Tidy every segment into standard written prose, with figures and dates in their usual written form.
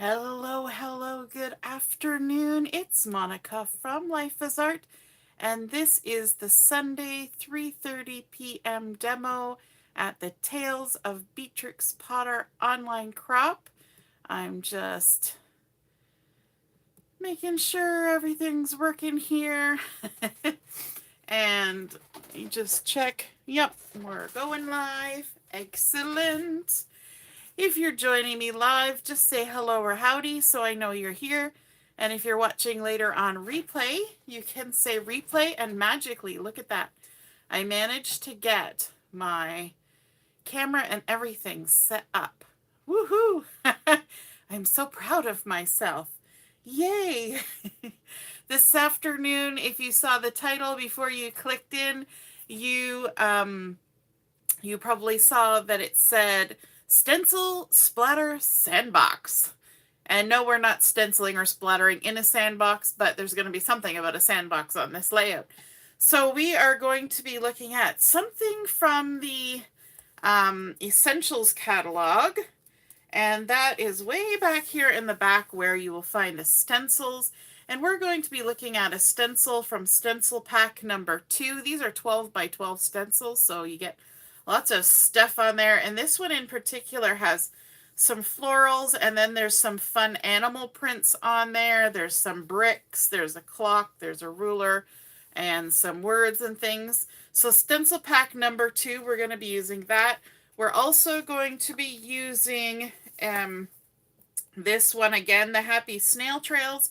Hello, hello, good afternoon. It's Monica from Life is Art, and this is the Sunday 3:30 p.m. demo at the Tales of Beatrix Potter online crop. I'm just making sure everything's working here. And you just check. Yep, we're going live. Excellent. If you're joining me live, just say hello or howdy so I know you're here. And if you're watching later on replay, you can say replay, and magically, look at that. I managed to get my camera and everything set up. Woohoo! I'm so proud of myself. Yay! This afternoon, if you saw the title before you clicked in, you probably saw that it said Stencil Splatter Sandbox. And no, we're not stenciling or splattering in a sandbox, but there's going to be something about a sandbox on this layout. So we are going to be looking at something from the Essentials catalog, and that is way back here in the back where you will find the stencils. And we're going to be looking at a stencil from stencil pack number 2. These are 12 by 12 stencils, so you get lots of stuff on there. And this one in particular has some florals, and then there's some fun animal prints on there. There's some bricks, there's a clock, there's a ruler, and some words and things. So stencil pack number 2, we're going to be using that. We're also going to be using this one again, the Happy Snail Trails,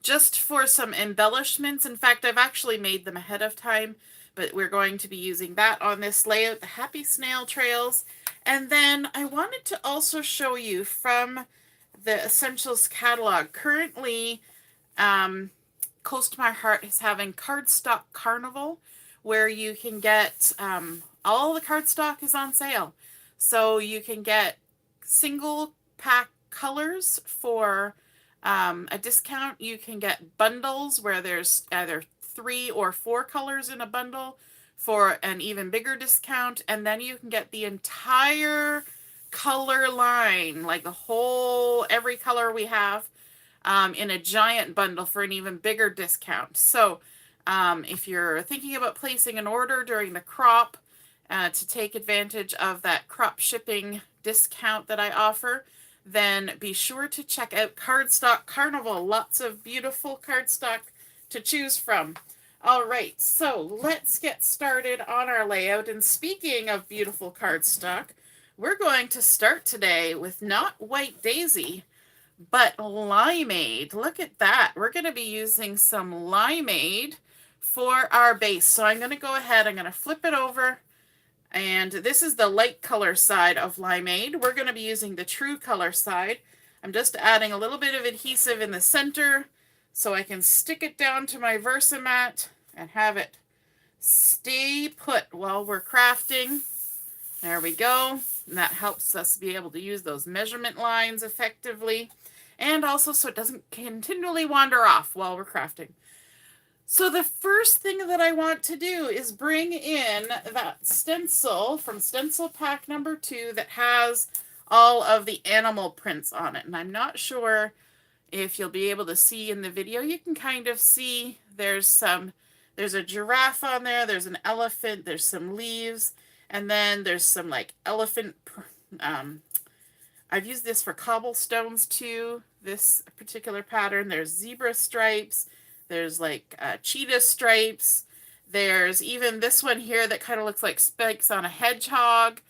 just for some embellishments. In fact, I've actually made them ahead of time, but we're going to be using that on this layout, the Happy Snail Trails. And then I wanted to also show you from the Essentials catalog. Currently, Close to My Heart is having Cardstock Carnival, where you can get, all the cardstock is on sale. So you can get single pack colors for a discount. You can get bundles where there's either 3 or 4 colors in a bundle for an even bigger discount. And then you can get the entire color line, like the whole, every color we have, in a giant bundle for an even bigger discount. So if you're thinking about placing an order during the crop to take advantage of that crop shipping discount that I offer, then be sure to check out Cardstock Carnival. Lots of beautiful cardstock to choose from. All right, so let's get started on our layout. And speaking of beautiful cardstock, we're going to start today with not White Daisy, but Limeade. Look at that. We're going to be using some Limeade for our base. So I'm going to go ahead, I'm going to flip it over. And this is the light color side of Limeade. We're going to be using the true color side. I'm just adding a little bit of adhesive in the center so I can stick it down to my Versamat and have it stay put while we're crafting. There we go. And that helps us be able to use those measurement lines effectively. And also so it doesn't continually wander off while we're crafting. So the first thing that I want to do is bring in that stencil from stencil pack number 2 that has all of the animal prints on it. And I'm not sure if you'll be able to see in the video. You can kind of see there's a giraffe on there, there's an elephant, there's some leaves, and then there's some like elephant, I've used this for cobblestones too, this particular pattern. There's zebra stripes. There's like cheetah stripes. There's even this one here that kind of looks like spikes on a hedgehog,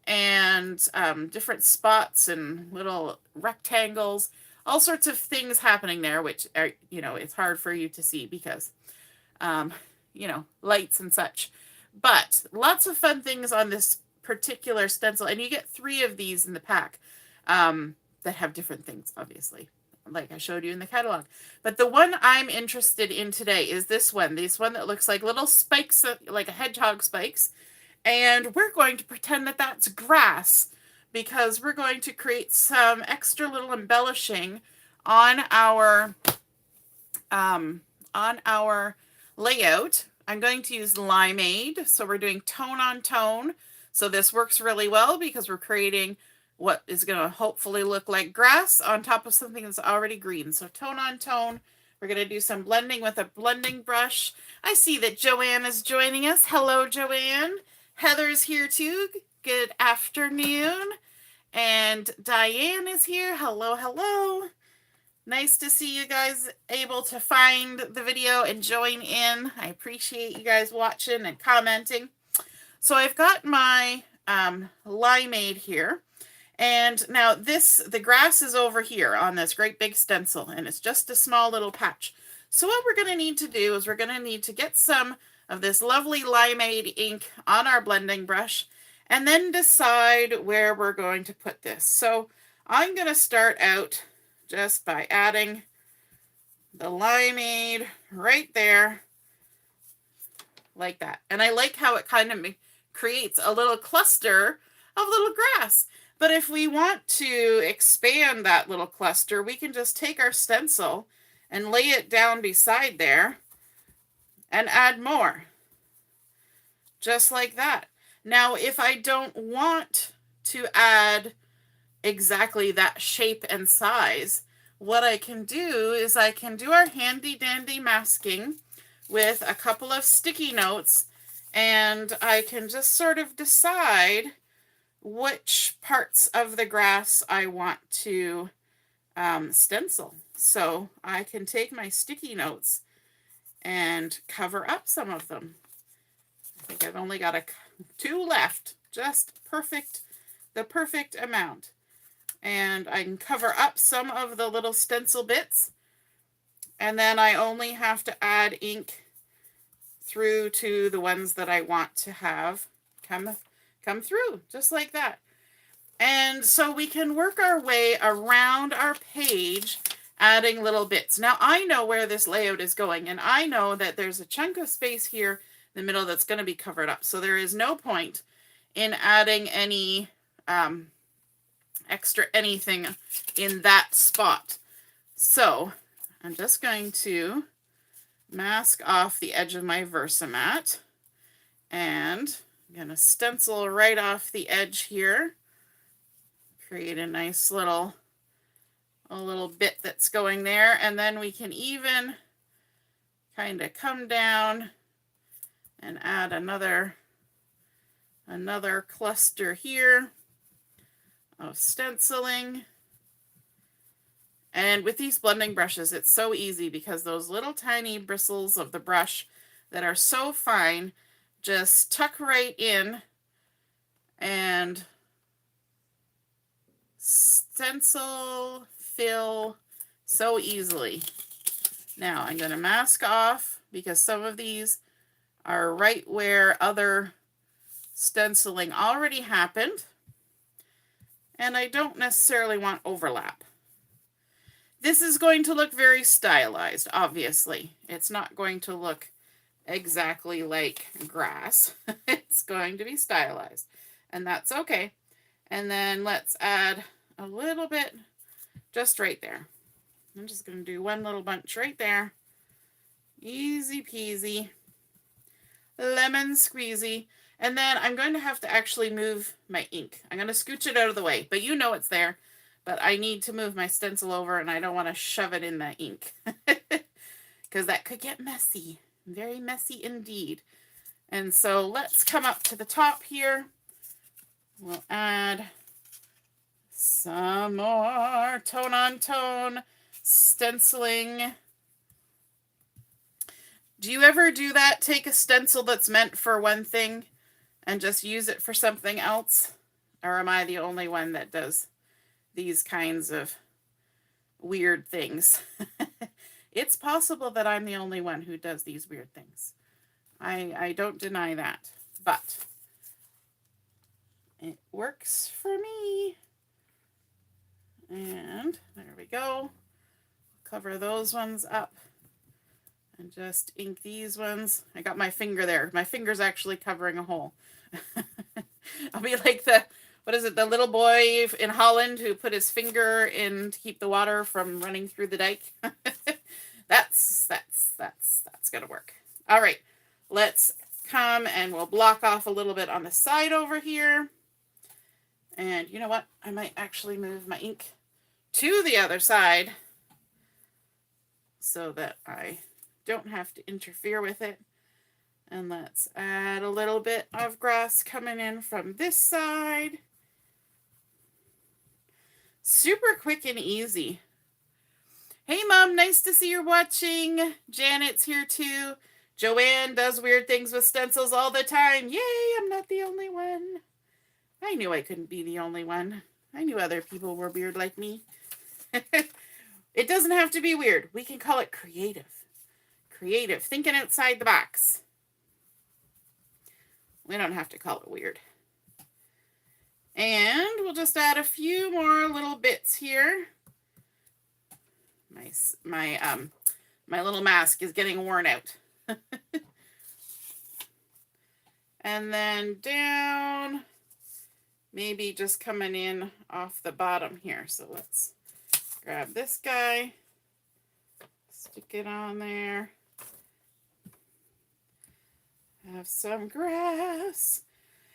and different spots and little rectangles. All sorts of things happening there, which are, it's hard for you to see because, lights and such. But lots of fun things on this particular stencil. And you get 3 of these in the pack that have different things, obviously, like I showed you in the catalog. But the one I'm interested in today is this one that looks like little spikes, like a hedgehog spikes. And we're going to pretend that that's grass, because we're going to create some extra little embellishing on our layout. I'm going to use Limeade, so we're doing tone on tone. So this works really well because we're creating what is going to hopefully look like grass on top of something that's already green. So tone on tone. We're going to do some blending with a blending brush. I see that Joanne is joining us. Hello, Joanne. Heather's here too. Good afternoon. And Diane is here. Hello, hello. Nice to see you guys able to find the video and join in. I appreciate you guys watching and commenting. So I've got my Limeade here. And now the grass is over here on this great big stencil, and it's just a small little patch. So what we're going to need to do is we're going to need to get some of this lovely Limeade ink on our blending brush, and then decide where we're going to put this. So I'm going to start out just by adding the Limeade right there, like that. And I like how it kind of creates a little cluster of little grass. But if we want to expand that little cluster, we can just take our stencil and lay it down beside there and add more. Just like that. Now, if I don't want to add exactly that shape and size, what I can do is I can do our handy dandy masking with a couple of sticky notes, and I can just sort of decide which parts of the grass I want to stencil. So I can take my sticky notes and cover up some of them. I think I've only got 2 left, just perfect, the perfect amount. And I can cover up some of the little stencil bits, and then I only have to add ink through to the ones that I want to have come through, just like that. And so we can work our way around our page, adding little bits. Now I know where this layout is going, and I know that there's a chunk of space here in the middle that's going to be covered up. So there is no point in adding any extra anything in that spot. So I'm just going to mask off the edge of my Versamat, and I'm going to stencil right off the edge here, create a nice little bit that's going there, and then we can even kind of come down and add another cluster here of stenciling. And with these blending brushes, it's so easy because those little tiny bristles of the brush that are so fine just tuck right in and stencil, fill so easily. Now I'm going to mask off because some of these are right where other stenciling already happened, and I don't necessarily want overlap. This is going to look very stylized, obviously. It's not going to look exactly like grass. It's going to be stylized, and that's okay. And then let's add a little bit just right there. I'm just going to do one little bunch right there. Easy peasy. Lemon squeezy. And then I'm going to have to actually move my ink. I'm going to scooch it out of the way, but you know it's there. But I need to move my stencil over, and I don't want to shove it in the ink because that could get messy. Very messy indeed. And so let's come up to the top here. We'll add some more tone on tone stenciling. Do you ever do that? Take a stencil that's meant for one thing and just use it for something else? Or am I the only one that does these kinds of weird things? It's possible that I'm the only one who does these weird things. I don't deny that, but it works for me. And there we go. Cover those ones up and just ink these ones. I got my finger there. My finger's actually covering a hole. I'll be like the little boy in Holland who put his finger in to keep the water from running through the dike. That's gonna work. All right, let's come and we'll block off a little bit on the side over here. And you know what? I might actually move my ink to the other side so that I don't have to interfere with it. And let's add a little bit of grass coming in from this side. Super quick and easy. Hey, Mom, nice to see you're watching. Janet's here too. Joanne does weird things with stencils all the time. Yay, I'm not the only one. I knew I couldn't be the only one. I knew other people were weird like me. It doesn't have to be weird. We can call it creative. Creative, thinking outside the box. We don't have to call it weird. And we'll just add a few more little bits here. My little mask is getting worn out. And then down, maybe just coming in off the bottom here. So let's grab this guy, stick it on there. Have some grass.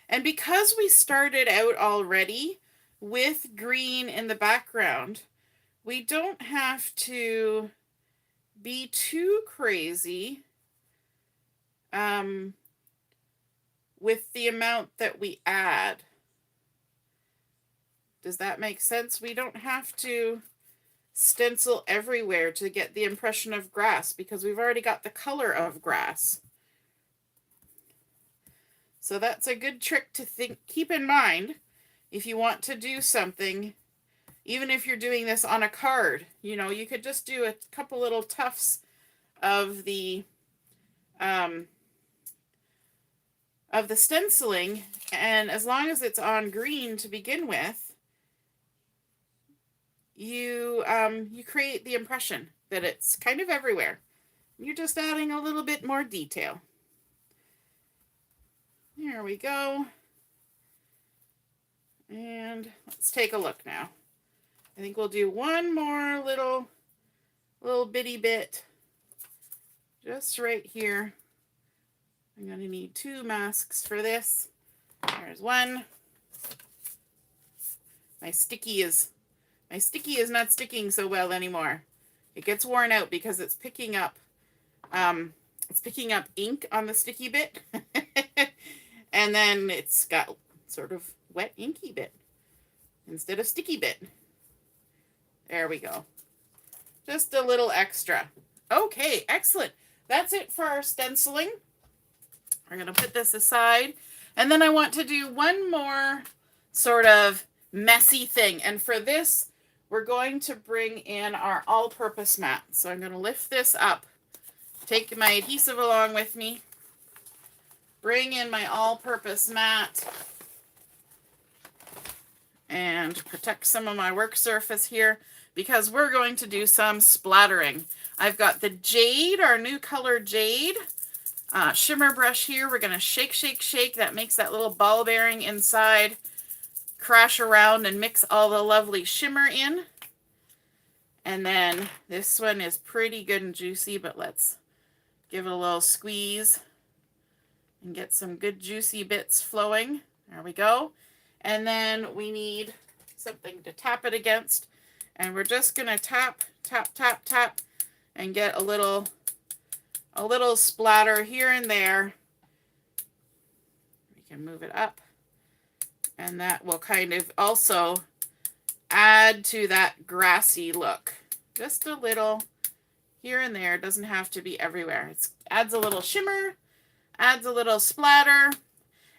And because we started out already with green in the background, we don't have to be too crazy with the amount that we add. Does that make sense? We don't have to stencil everywhere to get the impression of grass because we've already got the color of grass. So that's a good trick to keep in mind if you want to do something. Even if you're doing this on a card, you know, you could just do a couple little tufts of the stenciling, and as long as it's on green to begin with, you create the impression that it's kind of everywhere. You're just adding a little bit more detail. There we go. And let's take a look now. I think we'll do one more little bitty bit just right here. I'm going to need 2 masks for this. There's one. My sticky is not sticking so well anymore. It gets worn out because it's picking up ink on the sticky bit. And then it's got sort of wet inky bit instead of sticky bit. There we go. Just a little extra. Okay, excellent. That's it for our stenciling. We're going to put this aside. And then I want to do one more sort of messy thing. And for this, we're going to bring in our all-purpose mat. So I'm going to lift this up, take my adhesive along with me, bring in my all-purpose mat, and protect some of my work surface here because we're going to do some splattering. I've got the Jade, our new color Jade, shimmer brush here. We're going to shake, shake, shake. That makes that little ball bearing inside crash around and mix all the lovely shimmer in. And then this one is pretty good and juicy, but let's give it a little squeeze and get some good juicy bits flowing. There we go. And then we need something to tap it against. And we're just going to tap, tap, tap, tap, and get a little splatter here and there. We can move it up. And that will kind of also add to that grassy look. Just a little here and there. It doesn't have to be everywhere. It adds a little shimmer, adds a little splatter,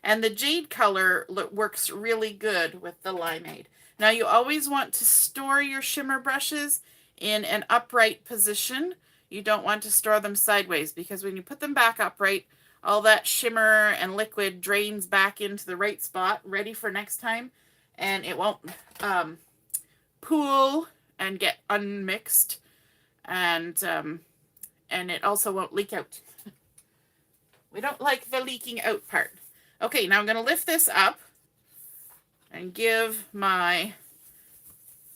and the Jade color works really good with the Limeade. Now you always want to store your shimmer brushes in an upright position. You don't want to store them sideways because when you put them back upright, all that shimmer and liquid drains back into the right spot, ready for next time, and it won't pool and get unmixed, and it also won't leak out. We don't like the leaking out part. Okay, now I'm going to lift this up and give my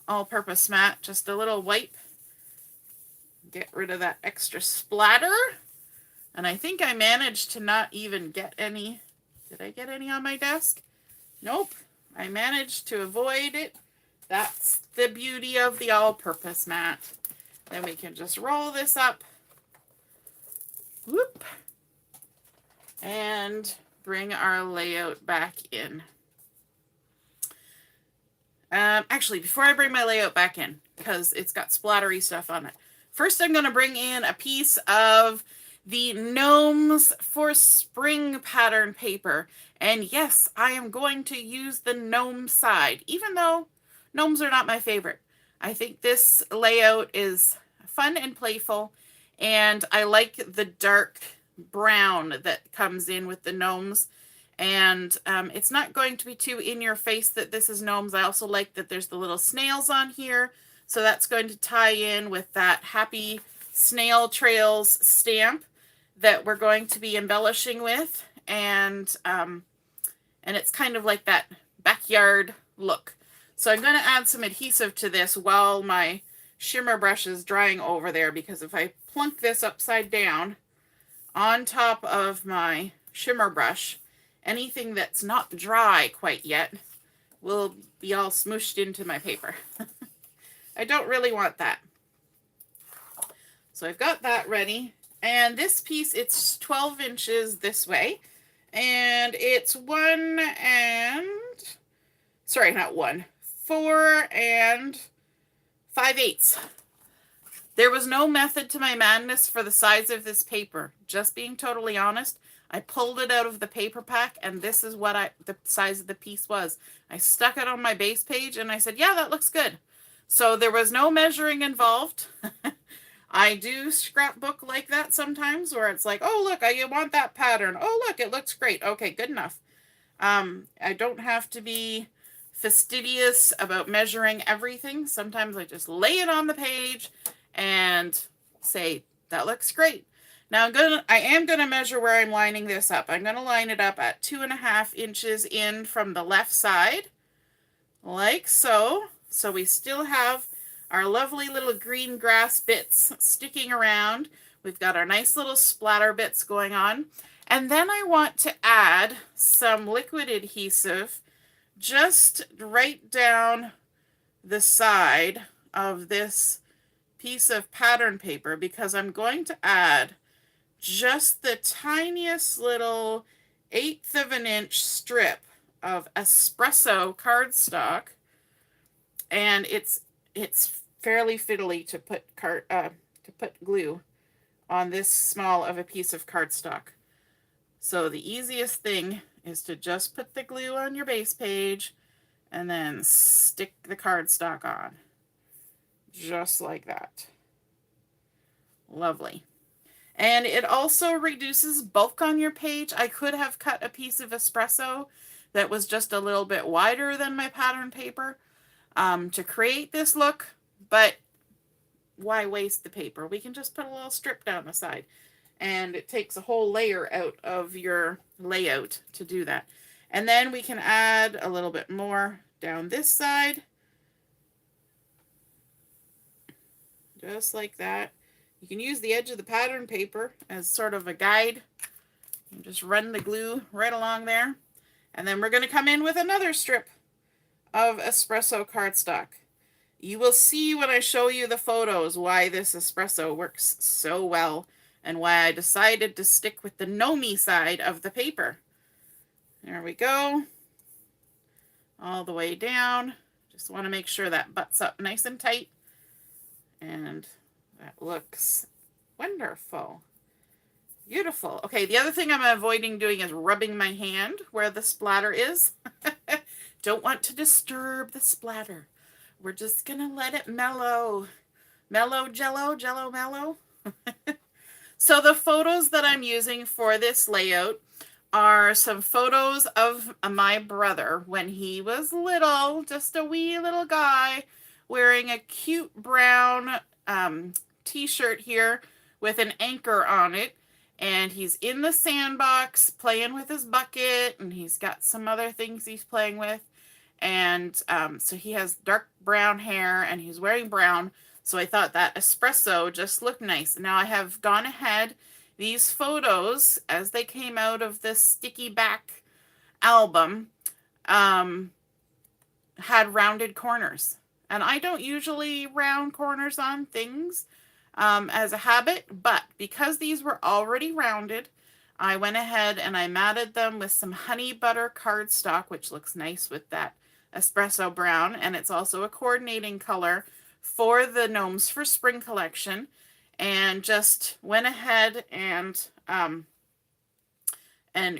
all-purpose mat just a little wipe. Get rid of that extra splatter. And I think I managed to not even get any. Did I get any on my desk? Nope. I managed to avoid it. That's the beauty of the all-purpose mat. Then we can just roll this up. Whoop. And bring our layout back in. Actually, before I bring my layout back in, because it's got splattery stuff on it, first I'm going to bring in a piece of the Gnomes for Spring pattern paper. And yes, I am going to use the gnome side, even though gnomes are not my favorite. I think this layout is fun and playful, and I like the dark brown that comes in with the gnomes. And it's not going to be too in your face that this is gnomes. I also like that there's the little snails on here. So that's going to tie in with that happy Snail Trails stamp that we're going to be embellishing with. And it's kind of like that backyard look. So I'm going to add some adhesive to this while my shimmer brush is drying over there, because if I plunk this upside down on top of my shimmer brush, anything that's not dry quite yet will be all smooshed into my paper. I don't really want that. So I've got that ready. And this piece, it's 12 inches this way. And it's 4 and 5/8. There was no method to my madness for the size of this paper. Just being totally honest, I pulled it out of the paper pack, and this is what the size of the piece was. I stuck it on my base page, and I said, yeah, that looks good. So there was no measuring involved. I do scrapbook like that sometimes, where it's like, oh, look, I want that pattern. Oh, look, it looks great. Okay, good enough. I don't have to be fastidious about measuring everything. Sometimes I just lay it on the page and say, that looks great. Now I am gonna measure where I'm lining this up. I'm gonna line it up at 2.5 inches in from the left side, like so. So we still have our lovely little green grass bits sticking around. We've got our nice little splatter bits going on. And then I want to add some liquid adhesive just right down the side of this piece of pattern paper, because I'm going to add just the tiniest little 1/8 of an inch strip of Espresso cardstock, and it's fairly fiddly to put glue on this small of a piece of cardstock. So the easiest thing is to just put the glue on your base page and then stick the cardstock on. Just like that. Lovely. And it also reduces bulk on your page. I could have cut a piece of Espresso that was just a little bit wider than my pattern paper to create this look, but why waste the paper? We can just put a little strip down the side, and it takes a whole layer out of your layout to do that. And then we can add a little bit more down this side, just like that. You can use the edge of the pattern paper as sort of a guide. You just run the glue right along there. And then we're going to come in with another strip of Espresso cardstock. You will see when I show you the photos why this Espresso works so well and why I decided to stick with the Gnome side of the paper. There we go. All the way down. Just want to make sure that butts up nice and tight. And that looks wonderful. Beautiful. Okay, the other thing I'm avoiding doing is rubbing my hand where the splatter is. Don't want to disturb the splatter. We're just going to let it mellow. Mellow jello, jello mellow. So the photos that I'm using for this layout are some photos of my brother when he was little, just a wee little guy wearing a cute brown t-shirt here with an anchor on it, and he's in the sandbox playing with his bucket, and he's got some other things he's playing with, and so he has dark brown hair and he's wearing brown, so I thought that Espresso just looked nice. Now I have gone ahead, these photos as they came out of this sticky back album, had rounded corners. And I don't usually round corners on things as a habit, but because these were already rounded, I went ahead and I matted them with some honey butter cardstock, which looks nice with that espresso brown, and it's also a coordinating color for the Gnomes for Spring collection, and just went ahead and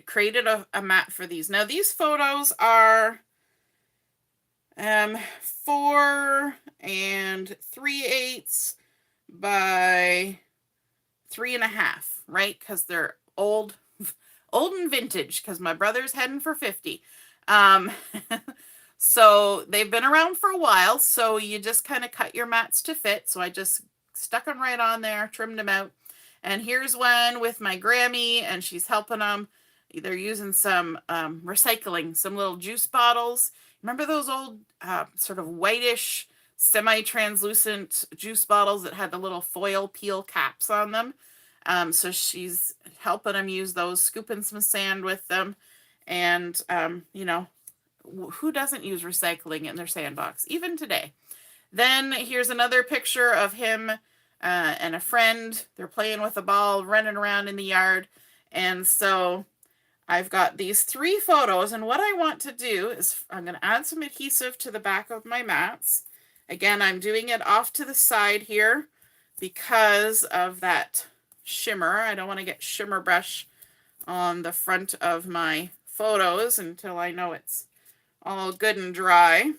created a mat for these. Now these photos are 4 3/8 by 3.5, right? Because they're old and vintage, because my brother's heading for 50. So they've been around for a while, so you just kind of cut your mats to fit. So I just stuck them right on there, trimmed them out. And here's one with my Grammy, and she's helping them. They're using some recycling, some little juice bottles. Remember those old sort of whitish, semi-translucent juice bottles that had the little foil peel caps on them? So she's helping them use those, scooping some sand with them. And, you know, who doesn't use recycling in their sandbox, even today? Then here's another picture of him and a friend. They're playing with a ball, running around in the yard. And so I've got these 3 photos, and what I want to do is I'm going to add some adhesive to the back of my mats. Again, I'm doing it off to the side here because of that shimmer. I don't want to get shimmer brush on the front of my photos until I know it's all good and dry.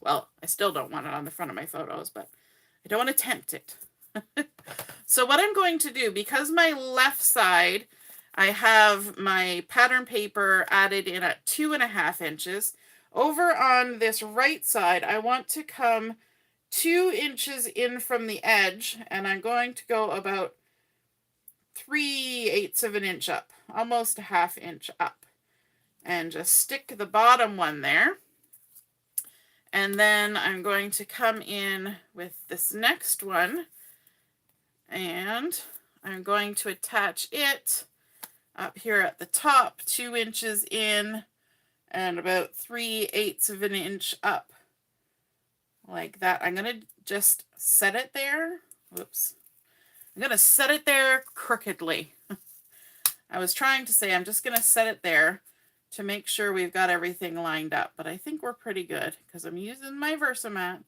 Well, I still don't want it on the front of my photos, but I don't want to tempt it. So what I'm going to do, because my left side, I have my pattern paper added in at 2.5 inches. Over on this right side, I want to come 2 inches in from the edge, and I'm going to go about 3/8 of an inch up, almost a 1/2 inch up, and just stick the bottom one there. And then I'm going to come in with this next one, and I'm going to attach it up here at the top, 2 inches in and about 3/8 of an inch up, like that. I'm going to just set it there. Whoops. I'm going to set it there crookedly. I was trying to say I'm just going to set it there to make sure we've got everything lined up, but I think we're pretty good because I'm using my Versamat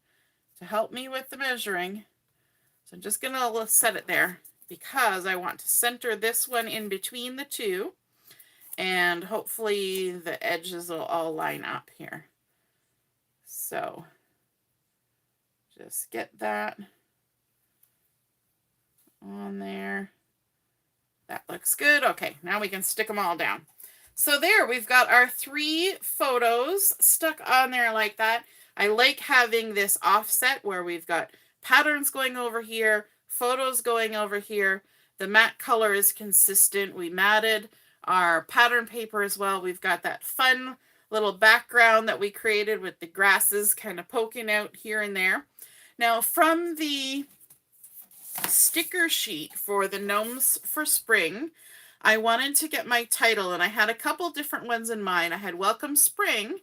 to help me with the measuring. So I'm just going to set it there because I want to center this one in between the 2, and hopefully the edges will all line up here. So just get that on there. That looks good. Okay, now we can stick them all down. So there, we've got our 3 photos stuck on there like that. I like having this offset where we've got patterns going over here, photos going over here. The matte color is consistent. We matted our pattern paper as well. We've got that fun little background that we created with the grasses kind of poking out here and there. Now from the sticker sheet for the Gnomes for Spring, I wanted to get my title, and I had a couple different ones in mind. I had Welcome Spring,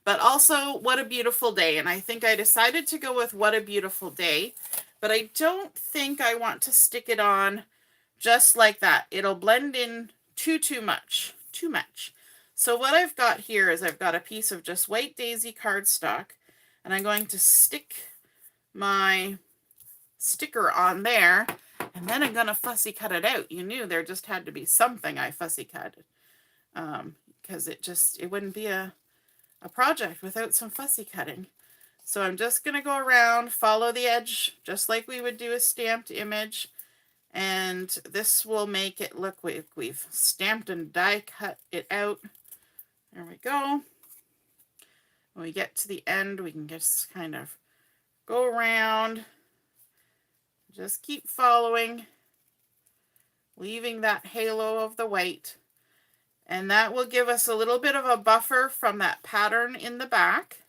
but also What a Beautiful Day, and I think I decided to go with What a Beautiful Day, but I don't think I want to stick it on just like that. It'll blend in too much. So what I've got here is I've got a piece of just white daisy cardstock, and I'm going to stick my sticker on there, and then I'm going to fussy cut it out. You knew there just had to be something I fussy cut, because it wouldn't be a project without some fussy cutting. So I'm just going to go around, follow the edge, just like we would do a stamped image, and this will make it look like we've stamped and die cut it out. There we go. When we get to the end, we can just kind of go around. Just keep following, leaving that halo of the white. And that will give us a little bit of a buffer from that pattern in the back,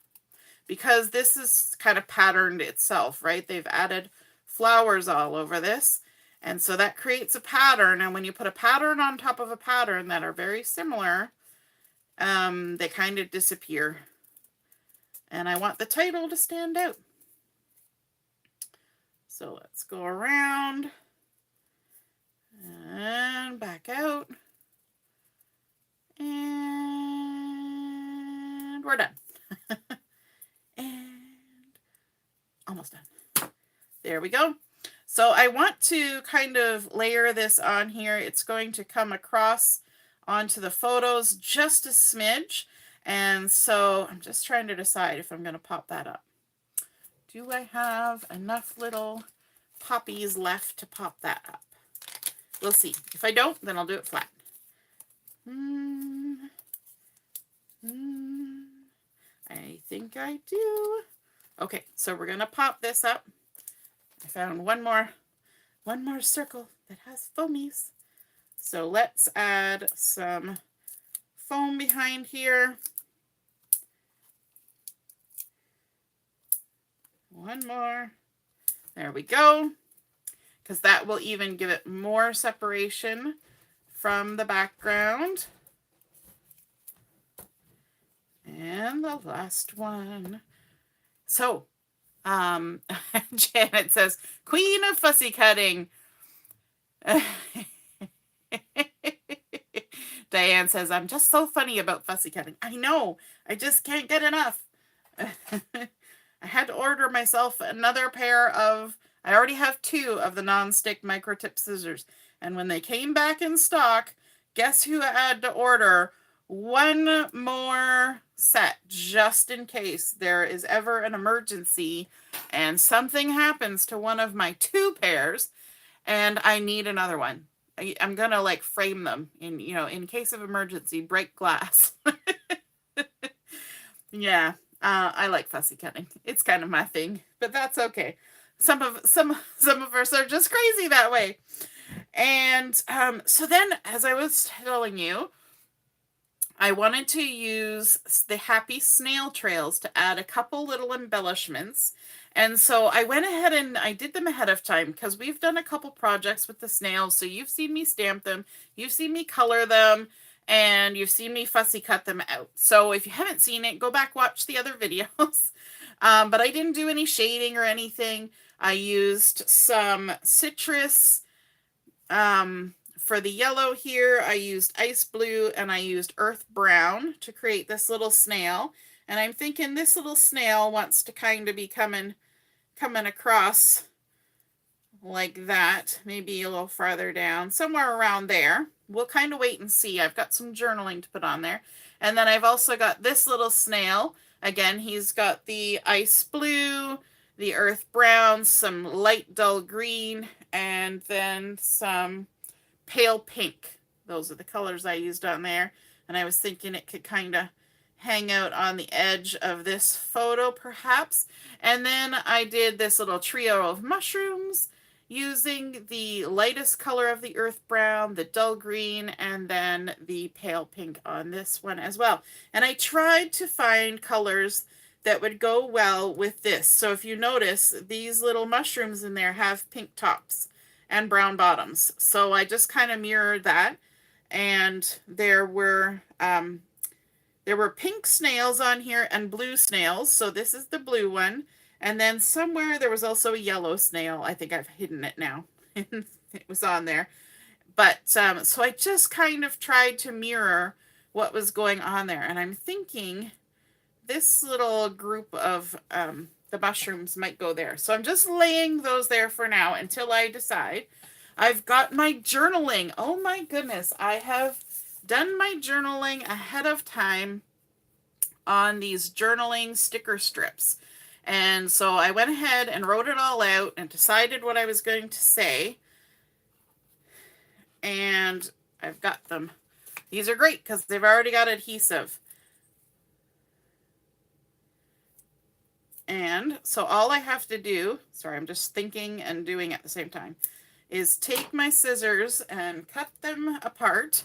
because this is kind of patterned itself, right? They've added flowers all over this. And so that creates a pattern. And when you put a pattern on top of a pattern that are very similar, they kind of disappear. And I want the title to stand out. So let's go around and back out. And we're done. And almost done. There we go. So I want to kind of layer this on here. It's going to come across onto the photos just a smidge. And so I'm just trying to decide if I'm going to pop that up. Do I have enough little poppies left to pop that up? We'll see. If I don't, then I'll do it flat. I think I do. Okay, so we're going to pop this up. I found one more circle that has foamies. So let's add some foam behind here. One more. There we go. Because that will even give it more separation from the background. And the last one. So, Janet says, Queen of Fussy Cutting. Diane says, I'm just so funny about fussy cutting. I know. I just can't get enough. I had to order myself another pair of, I already have 2 of the non-stick micro tip scissors. And when they came back in stock, guess who I had to order? 1 more set just in case there is ever an emergency and something happens to one of my 2 pairs and I need another one. I'm gonna like frame them in, you know, in case of emergency, break glass. Yeah, I like fussy cutting. It's kind of my thing, but that's okay. Some of us are just crazy that way. And so then, as I was telling you, I wanted to use the Happy Snail Trails to add a couple little embellishments. And so I went ahead and I did them ahead of time because we've done a couple projects with the snails. So you've seen me stamp them, you've seen me color them, and you've seen me fussy cut them out. So if you haven't seen it, go back, watch the other videos. But I didn't do any shading or anything. I used some citrus, for the yellow here, I used ice blue and I used earth brown to create this little snail. And I'm thinking this little snail wants to kind of be coming across like that, maybe a little farther down, somewhere around there. We'll kind of wait and see. I've got some journaling to put on there. And then I've also got this little snail. Again, he's got the ice blue, the earth brown, some light dull green, and then some pale pink. Those are the colors I used on there. And I was thinking it could kind of hang out on the edge of this photo perhaps. And then I did this little trio of mushrooms using the lightest color of the earth brown, the dull green, and then the pale pink on this one as well. And I tried to find colors that would go well with this. So if you notice, these little mushrooms in there have pink tops and brown bottoms. So I just kind of mirrored that. And there were pink snails on here and blue snails. So this is the blue one. And then somewhere there was also a yellow snail. I think I've hidden it now. It was on there. But so I just kind of tried to mirror what was going on there. And I'm thinking this little group of the mushrooms might go there. So I'm just laying those there for now until I decide. I've got my journaling. Oh my goodness. I have done my journaling ahead of time on these journaling sticker strips. And so I went ahead and wrote it all out and decided what I was going to say. And I've got them. These are great because they've already got adhesive. And so all I have to do, sorry, I'm just thinking and doing at the same time, is take my scissors and cut them apart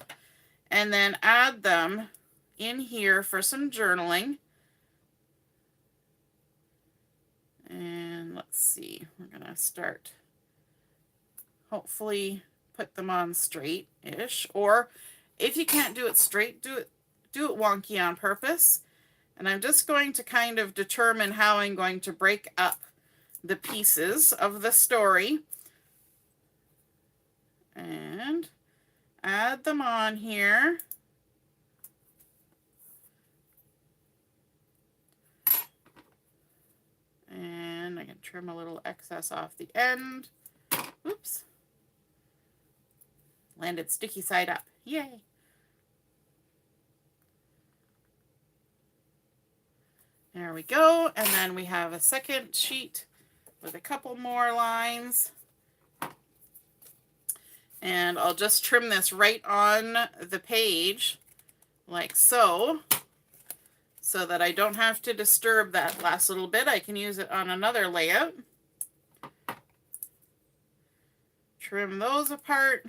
and then add them in here for some journaling. And let's see, we're going to start, hopefully put them on straight-ish. Or if you can't do it straight, do it wonky on purpose. And I'm just going to kind of determine how I'm going to break up the pieces of the story. And add them on here. And I can trim a little excess off the end. Oops. Landed sticky side up. Yay. There we go. And then we have a second sheet with a couple more lines. And I'll just trim this right on the page, like so that I don't have to disturb that last little bit. I can use it on another layout. Trim those apart.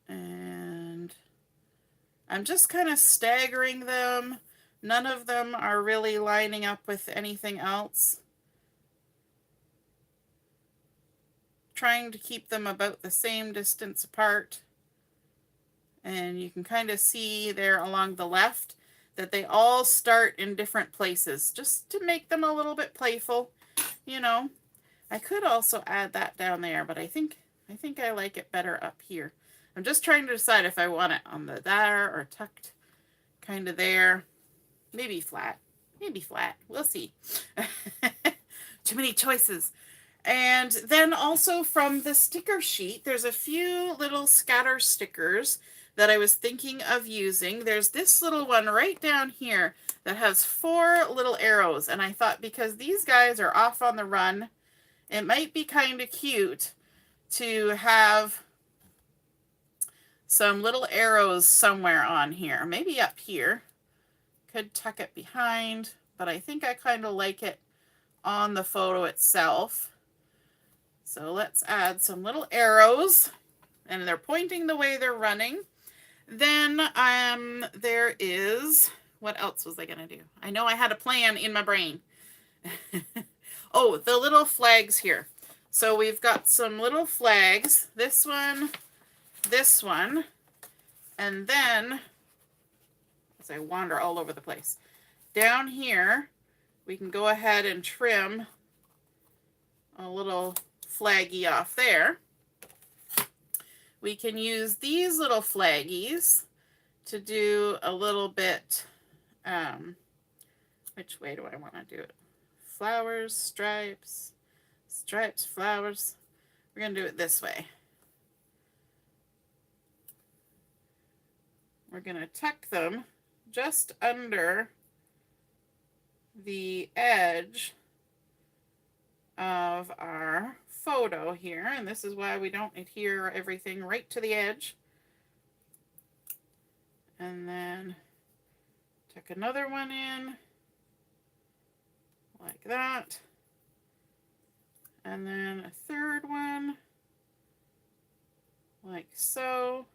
And I'm just kind of staggering them. None of them are really lining up with anything else. Trying to keep them about the same distance apart. And you can kind of see there along the left that they all start in different places, just to make them a little bit playful. You know, I could also add that down there, but I think I like it better up here. I'm just trying to decide if I want it on the there or tucked kind of there. Maybe flat. Maybe flat. We'll see. Too many choices. And then also from the sticker sheet, there's a few little scatter stickers that I was thinking of using. There's this little one right down here that has 4 little arrows. And I thought because these guys are off on the run, it might be kind of cute to have some little arrows somewhere on here. Maybe up here. Could tuck it behind, but I think I kind of like it on the photo itself. So let's add some little arrows, and they're pointing the way they're running. Then there is, what else was I gonna do? I know I had a plan in my brain. Oh, the little flags here. So we've got some little flags, this one, and then, as I wander all over the place, down here, we can go ahead and trim a little flaggy off there. We can use these little flaggies to do a little bit, which way do I want to do it? Flowers, stripes, flowers. We're going to do it this way. We're going to tuck them just under the edge of our photo here, and this is why we don't adhere everything right to the edge. And then tuck another one in like that, and then a third one like so.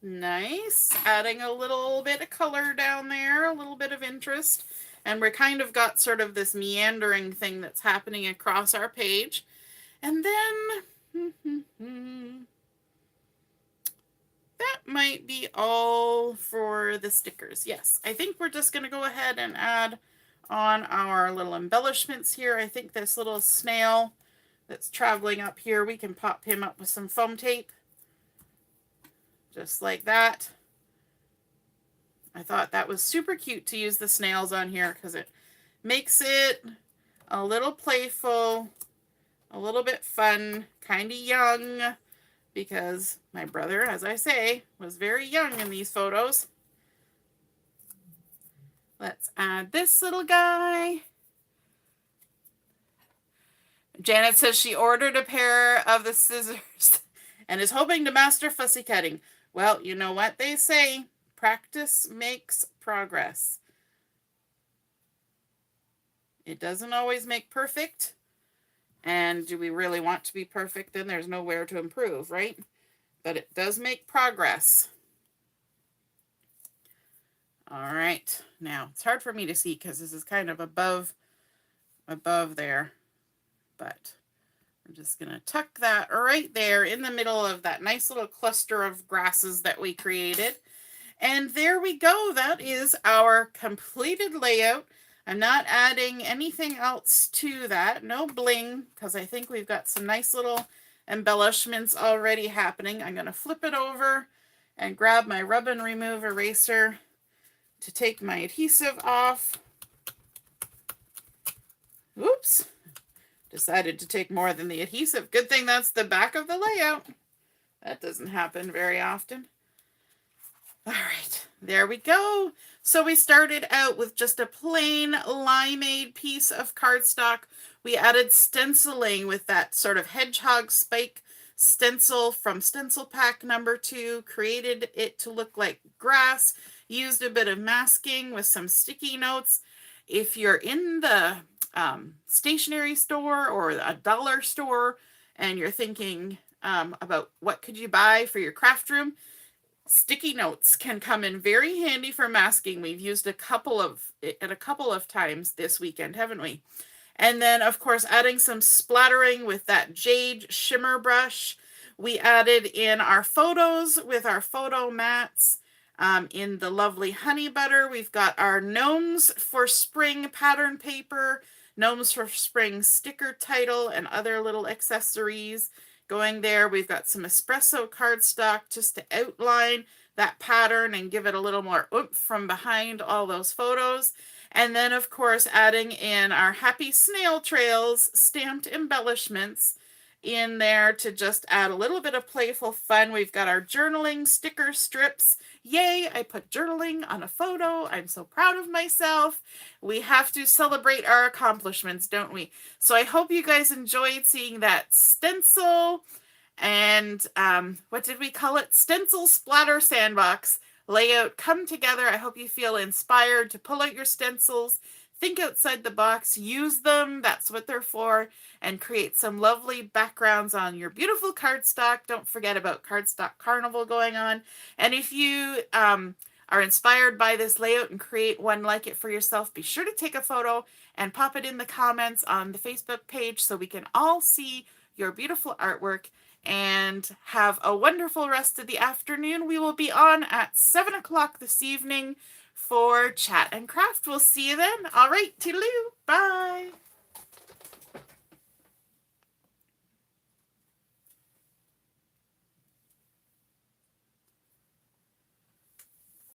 Nice. Adding a little bit of color down there, a little bit of interest. And we're kind of got sort of this meandering thing that's happening across our page. And then that might be all for the stickers. Yes, I think we're just going to go ahead and add on our little embellishments here. I think this little snail that's traveling up here, we can pop him up with some foam tape. Just like that. I thought that was super cute to use the snails on here because it makes it a little playful, a little bit fun, kind of young, because my brother, as I say, was very young in these photos. Let's add this little guy. Janet says she ordered a pair of the scissors and is hoping to master fussy cutting. Well, you know what they say, practice makes progress. It doesn't always make perfect, and do we really want to be perfect? Then there's nowhere to improve, right? But it does make progress. All right, now it's hard for me to see because this is kind of above there, but We're just going to tuck that right there in the middle of that nice little cluster of grasses that we created. And there we go. That is our completed layout. I'm not adding anything else to that. No bling, because I think we've got some nice little embellishments already happening. I'm going to flip it over and grab my rub and remove eraser to take my adhesive off. Oops. Decided to take more than the adhesive. Good thing that's the back of the layout. That doesn't happen very often. All right, there we go. So we started out with just a plain Limeade piece of cardstock. We added stenciling with that sort of hedgehog spike stencil from stencil pack number 2, created it to look like grass, used a bit of masking with some sticky notes. If you're in the stationery store or a dollar store and you're thinking about what could you buy for your craft room, sticky notes can come in very handy for masking. We've used a couple of times this weekend, haven't we? And then, of course, adding some splattering with that Jade shimmer brush. We added in our photos with our photo mats. In the lovely honey butter, we've got our Gnomes for Spring pattern paper, Gnomes for Spring sticker title, and other little accessories going there. We've got some Espresso cardstock just to outline that pattern and give it a little more oomph from behind all those photos. And then, of course, adding in our Happy Snail Trails stamped embellishments in there to just add a little bit of playful fun. We've got our journaling sticker strips. Yay, I put journaling on a photo. I'm so proud of myself. We have to celebrate our accomplishments, don't we? So I hope you guys enjoyed seeing that stencil and what did we call it? Stencil Splatter Sandbox layout come together. I hope you feel inspired to pull out your stencils, think outside the box, use them, that's what they're for, and create some lovely backgrounds on your beautiful cardstock. Don't forget about Cardstock Carnival going on. And if you are inspired by this layout and create one like it for yourself, be sure to take a photo and pop it in the comments on the Facebook page so we can all see your beautiful artwork. And have a wonderful rest of the afternoon. We will be on at 7 o'clock this evening for Chat and Craft. We'll see you then. All right, toodaloo. Bye.